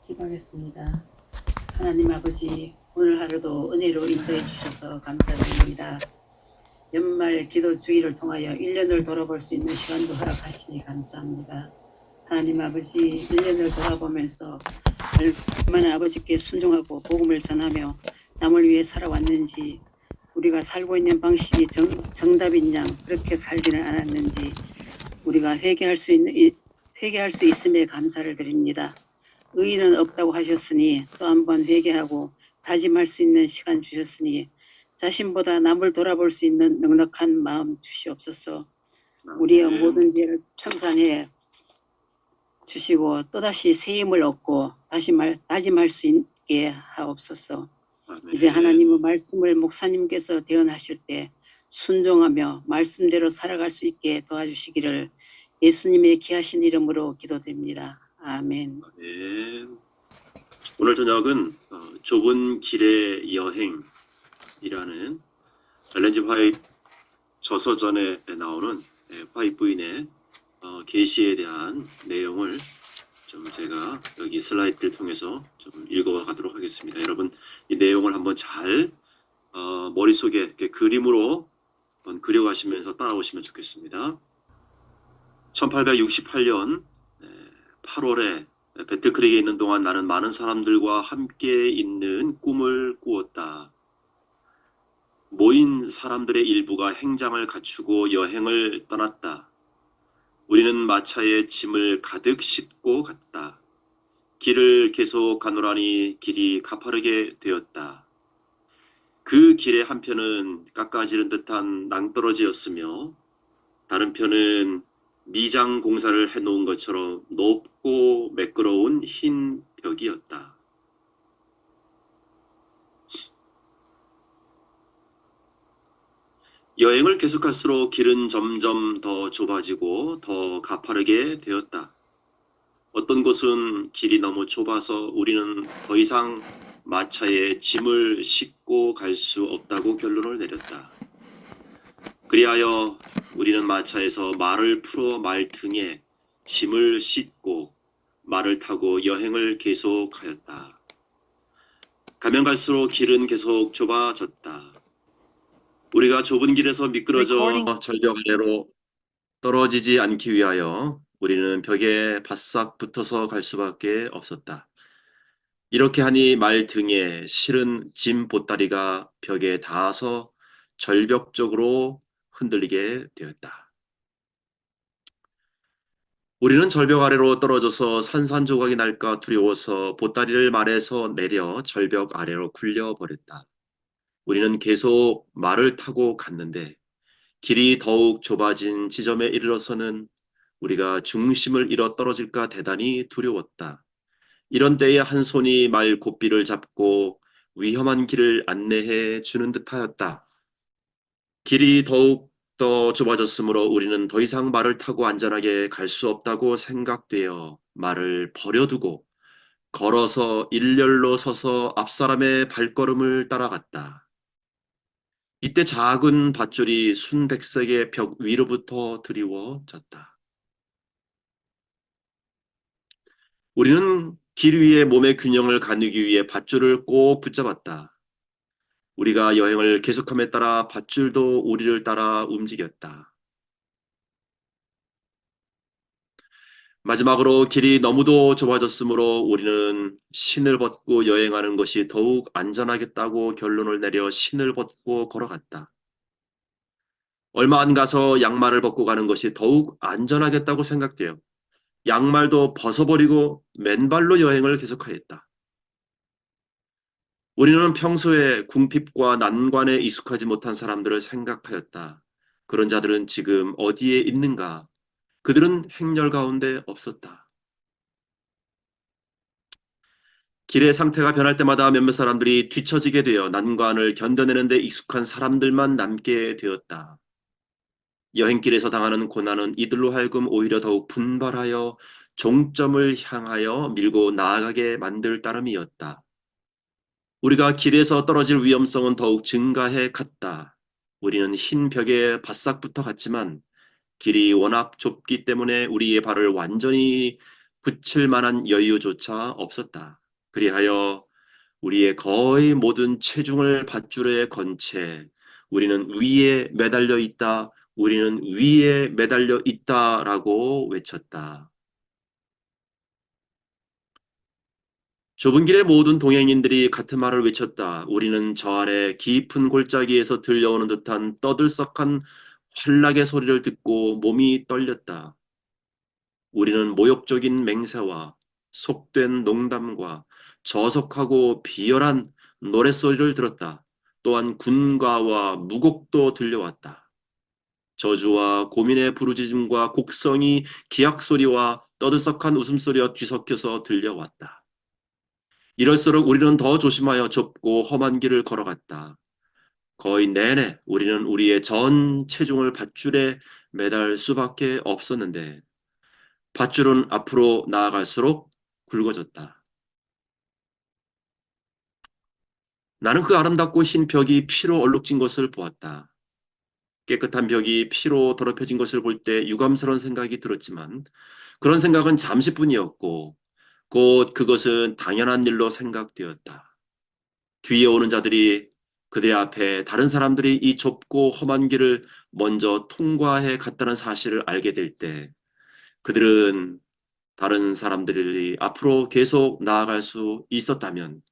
기도하겠습니다. 하나님 아버지, 오늘 하루도 은혜로 인도해 주셔서 감사드립니다. 연말 기도 주기를 통하여 1년을 돌아볼 수 있는 시간도 허락하시니 감사합니다. 하나님 아버지, 1년을 돌아보면서 얼마나 아버지께 순종하고 복음을 전하며 남을 위해 살아왔는지, 우리가 살고 있는 방식이 정답인 양 그렇게 살지는 않았는지 우리가 회개할 수 있음에 감사를 드립니다. 의인은 없다고 하셨으니 또 한번 회개하고 다짐할 수 있는 시간 주셨으니 자신보다 남을 돌아볼 수 있는 넉넉한 마음 주시옵소서. 우리의 모든 죄를 청산해 주시고 또다시 새 힘을 얻고 다짐할 수 있게 하옵소서. 이제 하나님의 말씀을 목사님께서 대언하실 때 순종하며 말씀대로 살아갈 수 있게 도와주시기를 예수님의 귀하신 이름으로 기도드립니다. 아멘. 아멘. 오늘 저녁은 좁은 길의 여행이라는 엘렌 G. 화이트 저서전에 나오는 화이트 부인의 계시에 대한 내용을 좀 제가 여기 슬라이드를 통해서 좀 읽어가도록 하겠습니다. 여러분 이 내용을 한번 잘 머릿속에 이렇게 그림으로 한번 그려가시면서 따라오시면 좋겠습니다. 1868년 8월에 배틀크릭에 있는 동안 나는 많은 사람들과 함께 있는 꿈을 꾸었다. 모인 사람들의 일부가 행장을 갖추고 여행을 떠났다. 우리는 마차에 짐을 가득 싣고 갔다. 길을 계속 가노라니 길이 가파르게 되었다. 그 길의 한편은 깎아지른 듯한 낭떠러지였으며 다른 편은 미장 공사를 해놓은 것처럼 높고 매끄러운 흰 벽이었다. 여행을 계속할수록 길은 점점 더 좁아지고 더 가파르게 되었다. 어떤 곳은 길이 너무 좁아서 우리는 더 이상 마차에 짐을 싣고 갈 수 없다고 결론을 내렸다. 그리하여 우리는 마차에서 말을 풀어 말 등에 짐을 싣고 말을 타고 여행을 계속하였다. 가면 갈수록 길은 계속 좁아졌다. 우리가 좁은 길에서 미끄러져 절벽 아래로 떨어지지 않기 위하여 우리는 벽에 바싹 붙어서 갈 수밖에 없었다. 이렇게 하니 말 등에 실은 짐 보따리가 벽에 닿아서 절벽 쪽으로 흔들리게 되었다. 우리는 절벽 아래로 떨어져서 산산조각이 날까 두려워서 보따리를 말에서 내려 절벽 아래로 굴려버렸다. 우리는 계속 말을 타고 갔는데 길이 더욱 좁아진 지점에 이르러서는 우리가 중심을 잃어 떨어질까 대단히 두려웠다. 이런 때에 한 손이 말 고삐를 잡고 위험한 길을 안내해 주는 듯하였다. 길이 더욱 더 좁아졌으므로 우리는 더 이상 말을 타고 안전하게 갈 수 없다고 생각되어 말을 버려두고 걸어서 일렬로 서서 앞사람의 발걸음을 따라갔다. 이때 작은 밧줄이 순백색의 벽 위로부터 드리워졌다. 우리는 길 위에 몸의 균형을 가누기 위해 밧줄을 꼭 붙잡았다. 우리가 여행을 계속함에 따라 밧줄도 우리를 따라 움직였다. 마지막으로 길이 너무도 좁아졌으므로 우리는 신을 벗고 여행하는 것이 더욱 안전하겠다고 결론을 내려 신을 벗고 걸어갔다. 얼마 안 가서 양말을 벗고 가는 것이 더욱 안전하겠다고 생각되어 양말도 벗어버리고 맨발로 여행을 계속하였다. 우리는 평소에 궁핍과 난관에 익숙하지 못한 사람들을 생각하였다. 그런 자들은 지금 어디에 있는가? 그들은 행렬 가운데 없었다. 길의 상태가 변할 때마다 몇몇 사람들이 뒤처지게 되어 난관을 견뎌내는 데 익숙한 사람들만 남게 되었다. 여행길에서 당하는 고난은 이들로 하여금 오히려 더욱 분발하여 종점을 향하여 밀고 나아가게 만들 따름이었다. 우리가 길에서 떨어질 위험성은 더욱 증가해 갔다. 우리는 흰 벽에 바싹 붙어 갔지만 길이 워낙 좁기 때문에 우리의 발을 완전히 붙일 만한 여유조차 없었다. 그리하여 우리의 거의 모든 체중을 밧줄에 건 채 우리는 위에 매달려 있다. 우리는 위에 매달려 있다라고 외쳤다. 좁은 길의 모든 동행인들이 같은 말을 외쳤다. 우리는 저 아래 깊은 골짜기에서 들려오는 듯한 떠들썩한 환락의 소리를 듣고 몸이 떨렸다. 우리는 모욕적인 맹세와 속된 농담과 저속하고 비열한 노랫소리를 들었다. 또한 군가와 무곡도 들려왔다. 저주와 고민의 부르짖음과 곡성이 기악소리와 떠들썩한 웃음소리와 뒤섞여서 들려왔다. 이럴수록 우리는 더 조심하여 좁고 험한 길을 걸어갔다. 거의 내내 우리는 우리의 전 체중을 밧줄에 매달 수밖에 없었는데 밧줄은 앞으로 나아갈수록 굵어졌다. 나는 그 아름답고 흰 벽이 피로 얼룩진 것을 보았다. 깨끗한 벽이 피로 더럽혀진 것을 볼 때 유감스러운 생각이 들었지만 그런 생각은 잠시뿐이었고 곧 그것은 당연한 일로 생각되었다. 뒤에 오는 자들이 그들 앞에 다른 사람들이 이 좁고 험한 길을 먼저 통과해 갔다는 사실을 알게 될 때 그들은 다른 사람들이 앞으로 계속 나아갈 수 있었다면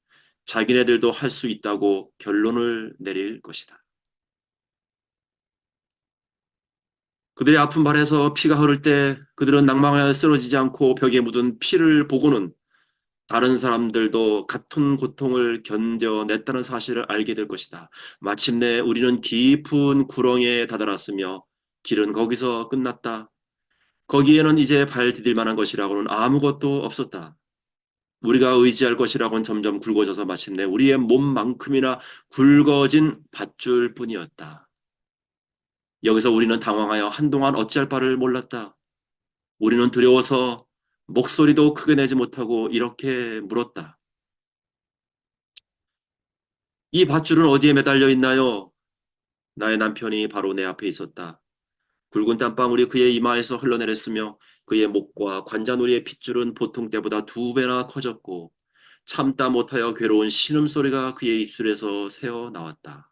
자기네들도 할 수 있다고 결론을 내릴 것이다. 그들의 아픈 발에서 피가 흐를 때 그들은 낭망하여 쓰러지지 않고 벽에 묻은 피를 보고는 다른 사람들도 같은 고통을 견뎌냈다는 사실을 알게 될 것이다. 마침내 우리는 깊은 구렁에 다다랐으며 길은 거기서 끝났다. 거기에는 이제 발 디딜 만한 것이라고는 아무것도 없었다. 우리가 의지할 것이라고는 점점 굵어져서 마침내 우리의 몸만큼이나 굵어진 밧줄 뿐이었다. 여기서 우리는 당황하여 한동안 어찌할 바를 몰랐다. 우리는 두려워서 목소리도 크게 내지 못하고 이렇게 물었다. 이 밧줄은 어디에 매달려 있나요? 나의 남편이 바로 내 앞에 있었다. 굵은 땀방울이 그의 이마에서 흘러내렸으며 그의 목과 관자놀이의 핏줄은 보통 때보다 2배나 커졌고 참다 못하여 괴로운 신음소리가 그의 입술에서 새어 나왔다.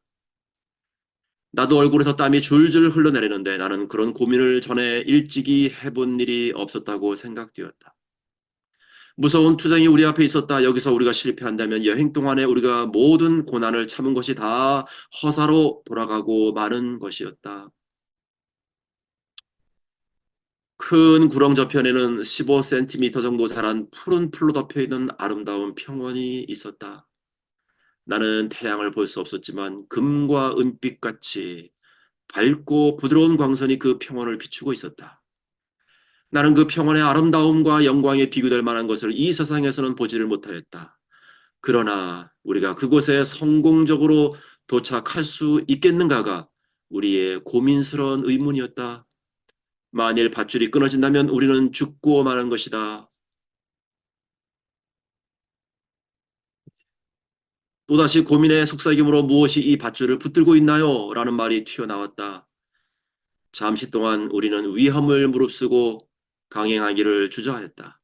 나도 얼굴에서 땀이 줄줄 흘러내리는데 나는 그런 고민을 전에 일찍이 해본 일이 없었다고 생각되었다. 무서운 투정이 우리 앞에 있었다. 여기서 우리가 실패한다면 여행 동안에 우리가 모든 고난을 참은 것이 다 허사로 돌아가고 마는 것이었다. 큰 구렁 저편에는 15cm 정도 자란 푸른 풀로 덮여 있는 아름다운 평원이 있었다. 나는 태양을 볼 수 없었지만 금과 은빛같이 밝고 부드러운 광선이 그 평원을 비추고 있었다. 나는 그 평원의 아름다움과 영광에 비교될 만한 것을 이 세상에서는 보지를 못하였다. 그러나 우리가 그곳에 성공적으로 도착할 수 있겠는가가 우리의 고민스러운 의문이었다. 만일 밧줄이 끊어진다면 우리는 죽고 마는 것이다. 또다시 고민의 속삭임으로 무엇이 이 밧줄을 붙들고 있나요? 라는 말이 튀어나왔다. 잠시 동안 우리는 위험을 무릅쓰고 강행하기를 주저하였다.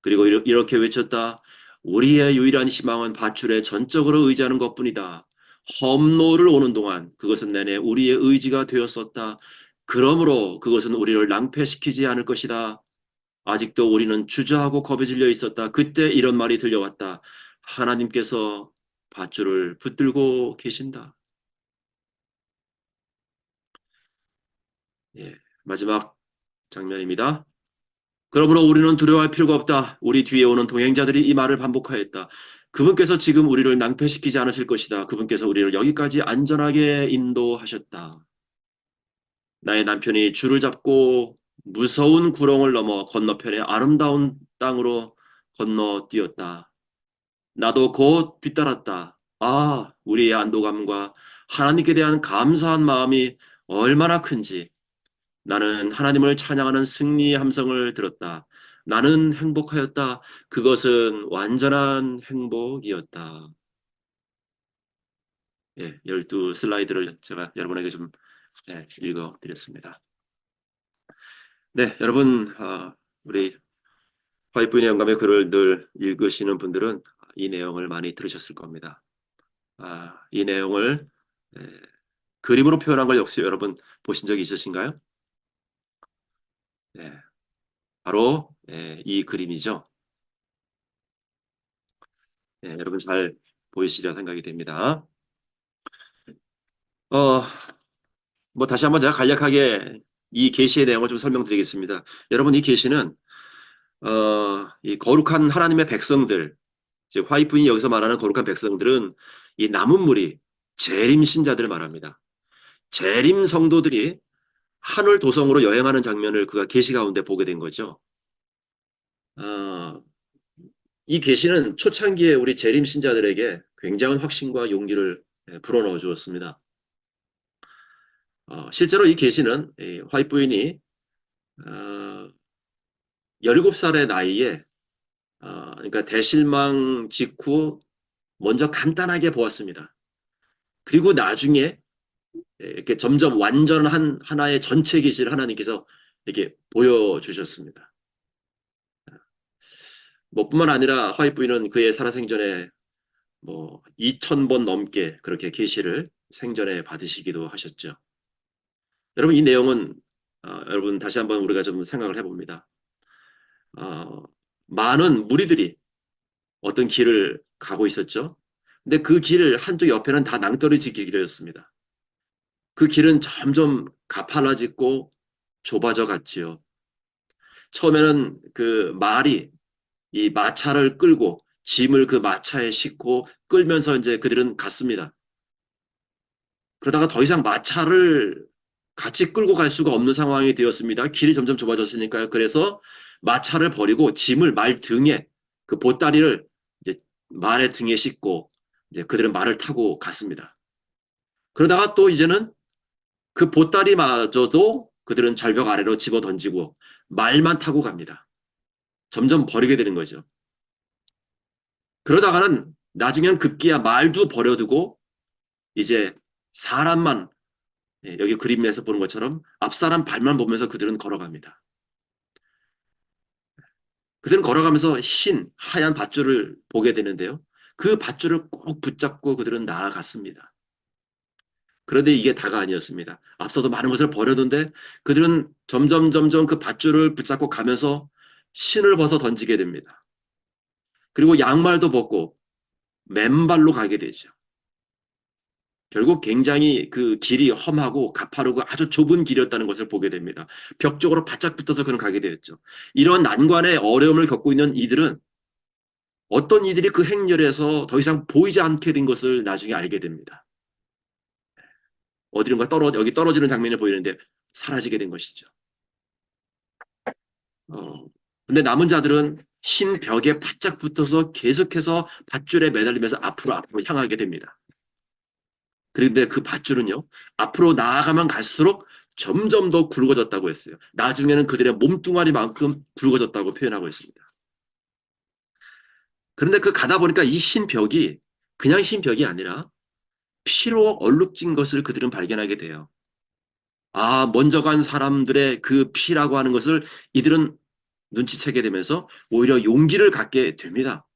그리고 이렇게 외쳤다. 우리의 유일한 희망은 밧줄에 전적으로 의지하는 것뿐이다. 험로를 오는 동안 그것은 내내 우리의 의지가 되었었다. 그러므로 그것은 우리를 낭패시키지 않을 것이다. 아직도 우리는 주저하고 겁에 질려 있었다. 그때 이런 말이 들려왔다. 하나님께서 밧줄을 붙들고 계신다. 예, 마지막 장면입니다. 그러므로 우리는 두려워할 필요가 없다. 우리 뒤에 오는 동행자들이 이 말을 반복하였다. 그분께서 지금 우리를 낭패시키지 않으실 것이다. 그분께서 우리를 여기까지 안전하게 인도하셨다. 나의 남편이 줄을 잡고 무서운 구렁을 넘어 건너편의 아름다운 땅으로 건너뛰었다. 나도 곧 뒤따랐다. 아, 우리의 안도감과 하나님께 대한 감사한 마음이 얼마나 큰지. 나는 하나님을 찬양하는 승리의 함성을 들었다. 나는 행복하였다. 그것은 완전한 행복이었다. 예, 12 슬라이드를 제가 여러분에게 좀 읽어드렸습니다. 네, 여러분, 우리 화이트의 영감의 글을 늘 읽으시는 분들은 이 내용을 많이 들으셨을 겁니다. 이 내용을 그림으로 표현한 걸 역시 여러분 보신 적이 있으신가요? 네, 바로 이 그림이죠. 여러분 잘 보이시려 생각이 됩니다. 어, 뭐 다시 한번 제가 간략하게 이 계시의 내용을 좀 설명드리겠습니다. 여러분 이 계시는 이 거룩한 하나님의 백성들, 즉 화이트인이 여기서 말하는 거룩한 백성들은 이 남은 무리 재림 신자들을 말합니다. 재림 성도들이 하늘 도성으로 여행하는 장면을 그가 계시 가운데 보게 된 거죠. 어, 이 계시는 초창기에 우리 재림 신자들에게 굉장한 확신과 용기를 불어넣어 주었습니다. 실제로 이 계시는 화이트 부인이 17살의 나이에 그러니까 대실망 직후 먼저 간단하게 보았습니다. 그리고 나중에 이렇게 점점 완전한 하나의 전체 계시를 하나님께서 이렇게 보여주셨습니다. 뭐 뿐만 아니라 화이트 부인은 그의 살아생전에 뭐 2000번 넘게 그렇게 계시를 생전에 받으시기도 하셨죠. 여러분 이 내용은 여러분 다시 한번 우리가 좀 생각을 해봅니다. 많은 무리들이 어떤 길을 가고 있었죠. 근데 그 길 한쪽 옆에는 다 낭떠러지 길이었습니다. 그 길은 점점 가팔라지고 좁아져 갔지요. 처음에는 그 말이 이 마차를 끌고 짐을 그 마차에 싣고 끌면서 이제 그들은 갔습니다. 그러다가 더 이상 마차를 같이 끌고 갈 수가 없는 상황이 되었습니다. 길이 점점 좁아졌으니까요. 그래서 마차를 버리고 짐을 말 등에 그 보따리를 이제 말의 등에 싣고 이제 그들은 말을 타고 갔습니다. 그러다가 또 이제는 그 보따리마저도 그들은 절벽 아래로 집어 던지고 말만 타고 갑니다. 점점 버리게 되는 거죠. 그러다가는 나중에는 급기야 말도 버려두고 이제 사람만 여기 그림에서 보는 것처럼 앞사람 발만 보면서 그들은 걸어갑니다. 그들은 걸어가면서 흰 하얀 밧줄을 보게 되는데요. 그 밧줄을 꼭 붙잡고 그들은 나아갔습니다. 그런데 이게 다가 아니었습니다. 앞서도 많은 것을 버렸는데 그들은 점점 그 밧줄을 붙잡고 가면서 신을 벗어 던지게 됩니다. 그리고 양말도 벗고 맨발로 가게 되죠. 결국 굉장히 그 길이 험하고 가파르고 아주 좁은 길이었다는 것을 보게 됩니다. 벽 쪽으로 바짝 붙어서 그는 가게 되었죠. 이런 난관의 어려움을 겪고 있는 이들은 어떤 이들이 그 행렬에서 더 이상 보이지 않게 된 것을 나중에 알게 됩니다. 어디론가 여기 떨어지는 장면이 보이는데 사라지게 된 것이죠. 근데 남은 자들은 흰 벽에 바짝 붙어서 계속해서 밧줄에 매달리면서 앞으로 향하게 됩니다. 그런데 그 밧줄은요, 앞으로 나아가면 갈수록 점점 더 굵어졌다고 했어요. 나중에는 그들의 몸뚱아리만큼 굵어졌다고 표현하고 있습니다. 그런데 그 가다 보니까 이 흰 벽이 그냥 흰 벽이 아니라 피로 얼룩진 것을 그들은 발견하게 돼요. 먼저 간 사람들의 그 피라고 하는 것을 이들은 눈치채게 되면서 오히려 용기를 갖게 됩니다.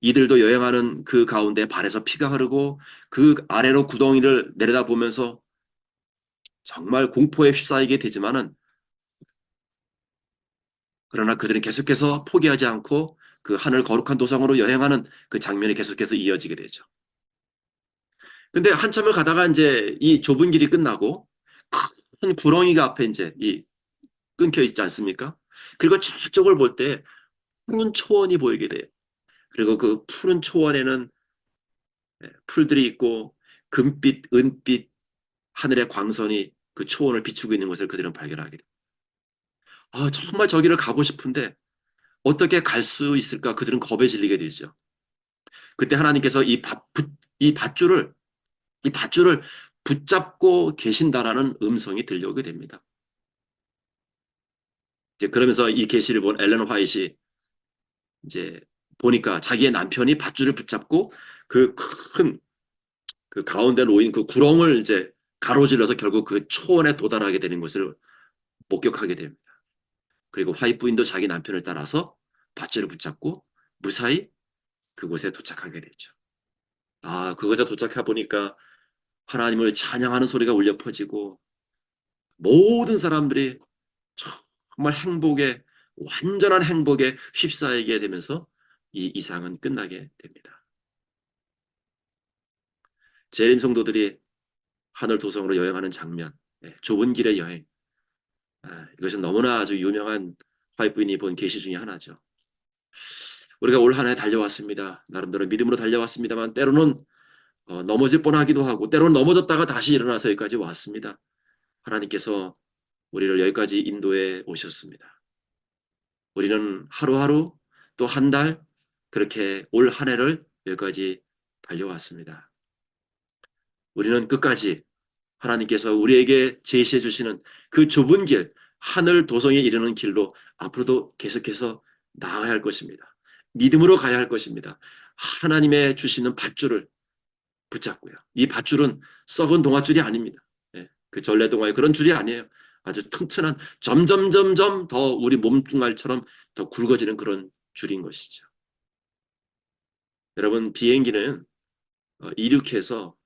이들도 여행하는 그 가운데 발에서 피가 흐르고 그 아래로 구덩이를 내려다보면서 정말 공포에 휩싸이게 되지만은 그러나 그들은 계속해서 포기하지 않고 그 하늘 거룩한 도성으로 여행하는 그 장면이 계속해서 이어지게 되죠. 근데 한참을 가다가 이제 이 좁은 길이 끝나고 큰 구렁이가 앞에 이제 이 끊겨 있지 않습니까? 그리고 저쪽을 볼 때 푸른 초원이 보이게 돼요. 그리고 그 푸른 초원에는 풀들이 있고 금빛, 은빛 하늘의 광선이 그 초원을 비추고 있는 것을 그들은 발견하게 돼요. 정말 저기를 가고 싶은데 어떻게 갈 수 있을까? 그들은 겁에 질리게 되죠. 그때 하나님께서 이 밧줄을 이 밧줄을 붙잡고 계신다라는 음성이 들려오게 됩니다. 이제 그러면서 이 계시를 본 엘렌 화이트이 이제 보니까 자기의 남편이 밧줄을 붙잡고 그 큰 그 가운데 놓인 그 구렁을 이제 가로질러서 결국 그 초원에 도달하게 되는 것을 목격하게 됩니다. 그리고 화이트 부인도 자기 남편을 따라서 밧줄을 붙잡고 무사히 그곳에 도착하게 되죠. 그곳에 도착해 보니까 하나님을 찬양하는 소리가 울려 퍼지고 모든 사람들이 정말 행복에 완전한 행복에 휩싸이게 되면서 이 이상은 끝나게 됩니다. 재림 성도들이 하늘 도성으로 여행하는 장면, 좁은 길의 여행, 이것은 너무나 아주 유명한 화이트 부인이 본 계시 중에 하나죠. 우리가 올 한 해 달려왔습니다. 나름대로 믿음으로 달려왔습니다만 때로는 넘어질 뻔하기도 하고 때로는 넘어졌다가 다시 일어나서 여기까지 왔습니다. 하나님께서 우리를 여기까지 인도해 오셨습니다. 우리는 하루하루 또 한 달 그렇게 올 한 해를 여기까지 달려왔습니다. 우리는 끝까지 하나님께서 우리에게 제시해 주시는 그 좁은 길, 하늘 도성에 이르는 길로 앞으로도 계속해서 나아가야 할 것입니다. 믿음으로 가야 할 것입니다. 하나님의 주시는 밧줄을 붙잡고요. 이 밧줄은 썩은 동아줄이 아닙니다. 그 전래동화의 그런 줄이 아니에요. 아주 튼튼한 점점 더 우리 몸뚱아리처럼 더 굵어지는 그런 줄인 것이죠. 여러분, 비행기는 이륙해서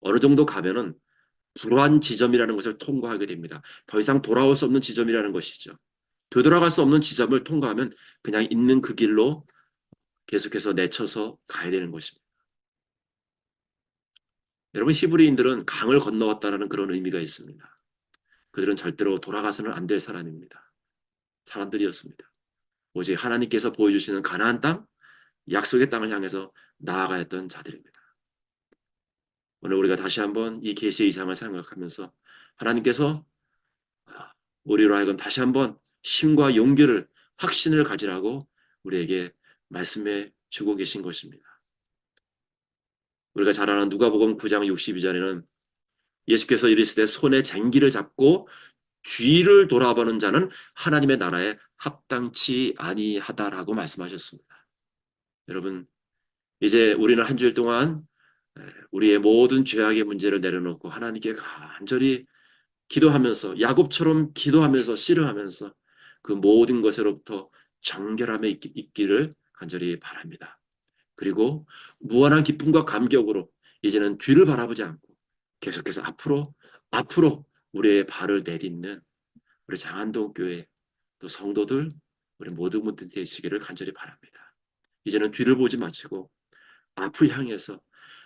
어느 정도 가면은 불완 지점이라는 것을 통과하게 됩니다. 더 이상 돌아올 수 없는 지점이라는 것이죠. 되돌아갈 수 없는 지점을 통과하면 그냥 있는 그 길로 계속해서 내쳐서 가야 되는 것입니다. 여러분, 히브리인들은 강을 건너왔다는 그런 의미가 있습니다. 그들은 절대로 돌아가서는 안 될 사람들이었습니다. 오직 하나님께서 보여주시는 가나안 땅, 약속의 땅을 향해서 나아가야 했던 자들입니다. 오늘 우리가 다시 한번 이 계시의 이상을 생각하면서 하나님께서 우리로 하여금 다시 한번 힘과 용기를, 확신을 가지라고 우리에게 말씀해 주고 계신 것입니다. 우리가 잘 아는 누가복음 9장 62절에는 예수께서 이르시되 손에 쟁기를 잡고 뒤를 돌아보는 자는 하나님의 나라에 합당치 아니하다라고 말씀하셨습니다. 여러분, 이제 우리는 한 주일 동안 우리의 모든 죄악의 문제를 내려놓고 하나님께 간절히 기도하면서 야곱처럼 기도하면서 씨름하면서 그 모든 것으로부터 정결함에 있기를 간절히 바랍니다. 그리고 무한한 기쁨과 감격으로 이제는 뒤를 바라보지 않고 계속해서 앞으로 우리의 발을 내딛는 우리 장안동 교회 또 성도들 우리 모두 되시기를 간절히 바랍니다. 이제는 뒤를 보지 마시고 앞을 향해서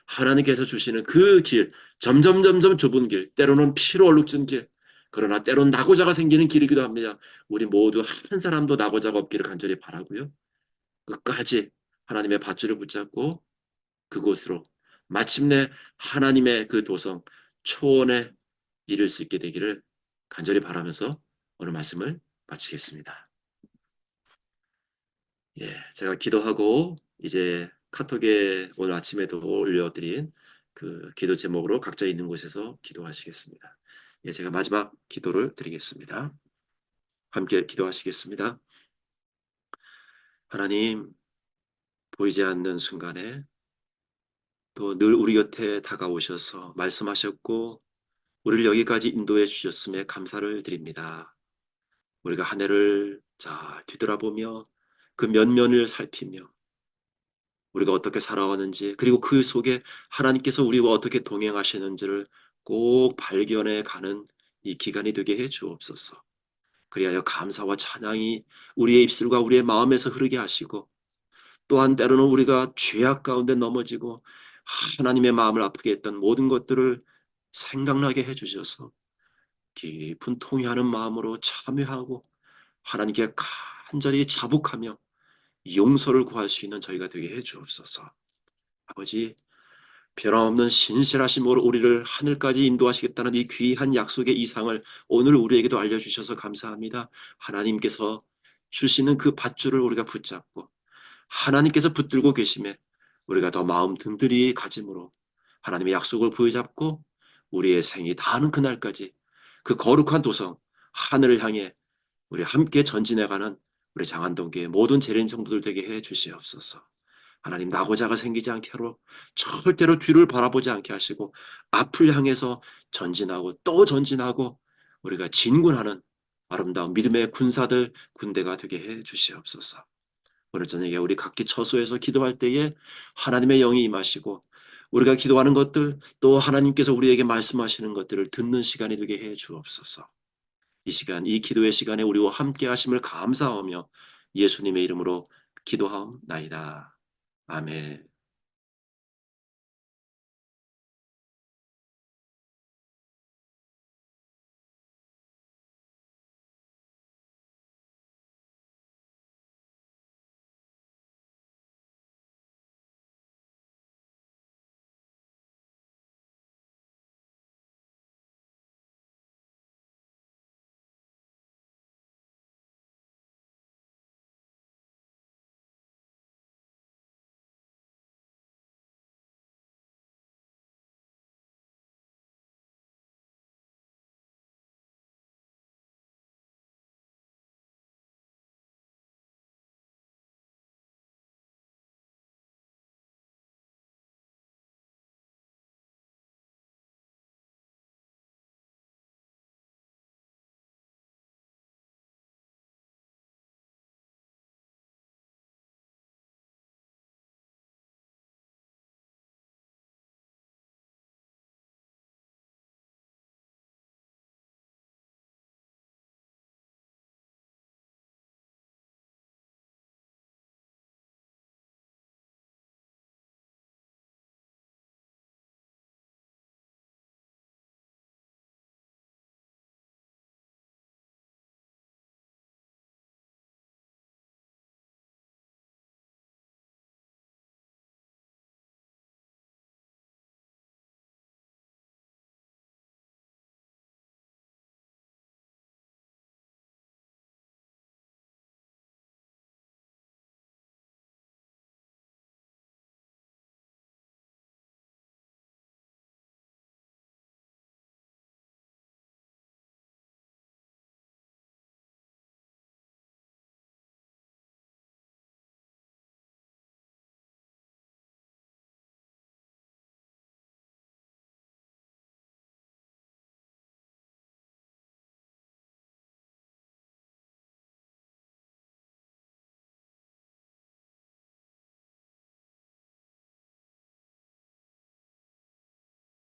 하나님께서 주시는 그 길, 점점 좁은 길, 때로는 피로 얼룩진 길, 그러나 때로는 낙오자가 생기는 길이기도 합니다. 우리 모두 한 사람도 낙오자가 없기를 간절히 바라고요. 끝까지 하나님의 밧줄을 붙잡고 그곳으로 마침내 하나님의 그 도성 초원에 이를 수 있게 되기를 간절히 바라면서 오늘 말씀을 마치겠습니다. 제가 기도하고 이제 카톡에 오늘 아침에도 올려드린 그 기도 제목으로 각자 있는 곳에서 기도하시겠습니다. 제가 마지막 기도를 드리겠습니다. 함께 기도하시겠습니다. 하나님, 보이지 않는 순간에 또 늘 우리 곁에 다가오셔서 말씀하셨고 우리를 여기까지 인도해 주셨음에 감사를 드립니다. 우리가 한 해를 잘 뒤돌아보며 그 면면을 살피며 우리가 어떻게 살아왔는지 그리고 그 속에 하나님께서 우리와 어떻게 동행하시는지를 꼭 발견해 가는 이 기간이 되게 해 주옵소서. 그리하여 감사와 찬양이 우리의 입술과 우리의 마음에서 흐르게 하시고 또한 때로는 우리가 죄악 가운데 넘어지고 하나님의 마음을 아프게 했던 모든 것들을 생각나게 해주셔서 깊은 통회하는 마음으로 참여하고 하나님께 간절히 자복하며 용서를 구할 수 있는 저희가 되게 해주옵소서. 아버지, 변함없는 신실하심으로 우리를 하늘까지 인도하시겠다는 이 귀한 약속의 이상을 오늘 우리에게도 알려주셔서 감사합니다. 하나님께서 주시는 그 밧줄을 우리가 붙잡고 하나님께서 붙들고 계심에 우리가 더 마음 든든히 가짐으로 하나님의 약속을 부여잡고 우리의 생이 다하는 그날까지 그 거룩한 도성 하늘을 향해 우리 함께 전진해가는 우리 장안동교의 모든 재림 성도들 되게 해 주시옵소서. 하나님, 낙오자가 생기지 않게 하러 절대로 뒤를 바라보지 않게 하시고 앞을 향해서 전진하고 또 전진하고 우리가 진군하는 아름다운 믿음의 군사들, 군대가 되게 해 주시옵소서. 오늘 저녁에 우리 각기 처소에서 기도할 때에 하나님의 영이 임하시고 우리가 기도하는 것들 또 하나님께서 우리에게 말씀하시는 것들을 듣는 시간이 되게 해 주옵소서. 이 시간, 이 기도의 시간에 우리와 함께 하심을 감사하며 예수님의 이름으로 기도하옵나이다. 아멘.